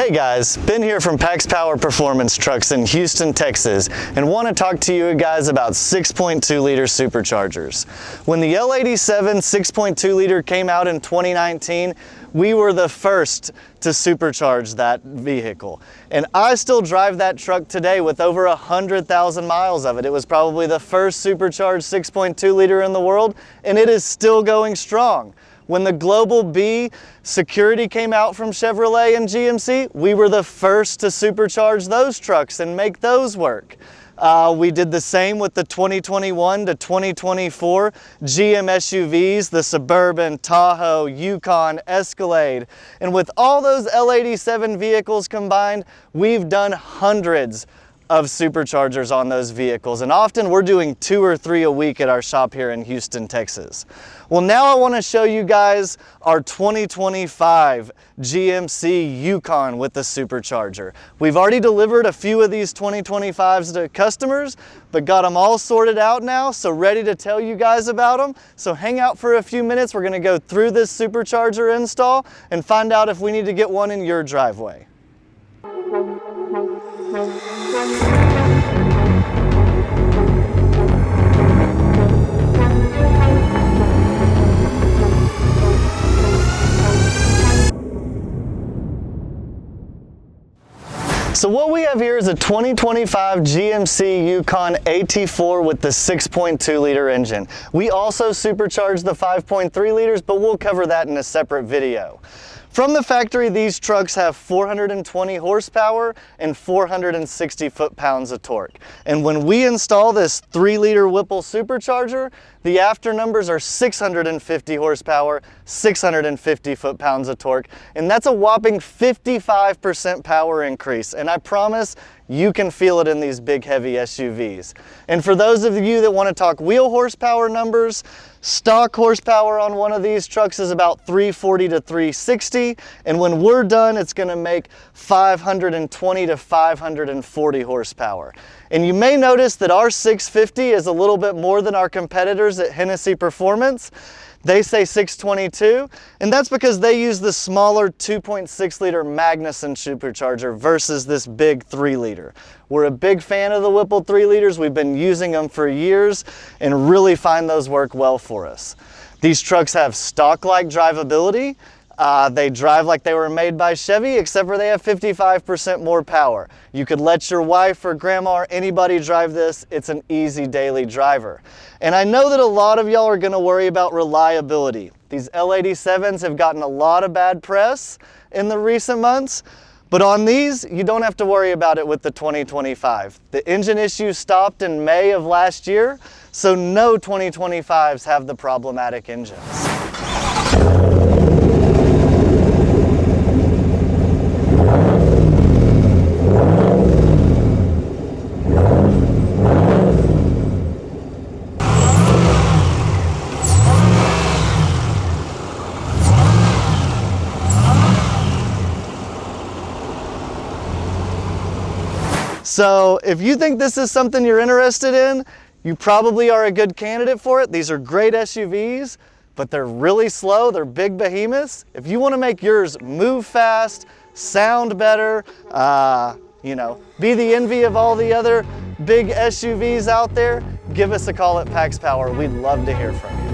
Hey guys, Ben here from PaxPower Performance Trucks in Houston, Texas, and want to talk to you guys about 6.2 liter superchargers. When the L87 6.2 liter came out in 2019, we were the first to supercharge that vehicle. And I still drive that truck today with over 100,000 miles of it. It was probably the first supercharged 6.2 liter in the world, and it is still going strong. When the Global B security came out from Chevrolet and GMC, we were the first to supercharge those trucks and make those work. We did the same with the 2021 to 2024 GM SUVs, the Suburban, Tahoe, Yukon, Escalade. And with all those L87 vehicles combined, we've done hundreds of superchargers on those vehicles, and often we're doing 2 or 3 a week at our shop here in Houston, Texas. Well, now I want to show you guys our 2025 GMC Yukon with the supercharger. We've already delivered a few of these 2025s to customers, but got them all sorted out now, so ready to tell you guys about them. So hang out for a few minutes. We're going to go through this supercharger install and find out if we need to get one in your driveway. So what we have here is a 2025 GMC Yukon AT4 with the 6.2 liter engine. We also supercharged the 5.3 liters, but we'll cover that in a separate video. From the factory, these trucks have 420 horsepower and 460 foot-pounds of torque. And when we install this 3-liter Whipple supercharger, the after numbers are 650 horsepower, 650 foot-pounds of torque, and that's a whopping 55% power increase. And I promise you can feel it in these big, heavy SUVs. And for those of you that want to talk wheel horsepower numbers, stock horsepower on one of these trucks is about 340 to 360, and when we're done, it's going to make 520 to 540 horsepower. And you may notice that our 650 is a little bit more than our competitors at Hennessy Performance. They say 622, and that's because they use the smaller 2.6 liter Magnuson supercharger versus this big 3 liter. We're a big fan of the Whipple 3 liters. We've been using them for years and really find those work well for us. These trucks have stock-like drivability. They drive like they were made by Chevy, except for they have 55% more power. You could let your wife or grandma or anybody drive this. It's an easy daily driver. And I know that a lot of y'all are going to worry about reliability. These L87s have gotten a lot of bad press in the recent months, but on these, you don't have to worry about it with the 2025. The engine issue stopped in May of last year, so no 2025s have the problematic engines. So if you think this is something you're interested in, you probably are a good candidate for it. These are great SUVs, but they're really slow. They're big behemoths. If you want to make yours move fast, sound better, be the envy of all the other big SUVs out there, give us a call at PaxPower. We'd love to hear from you.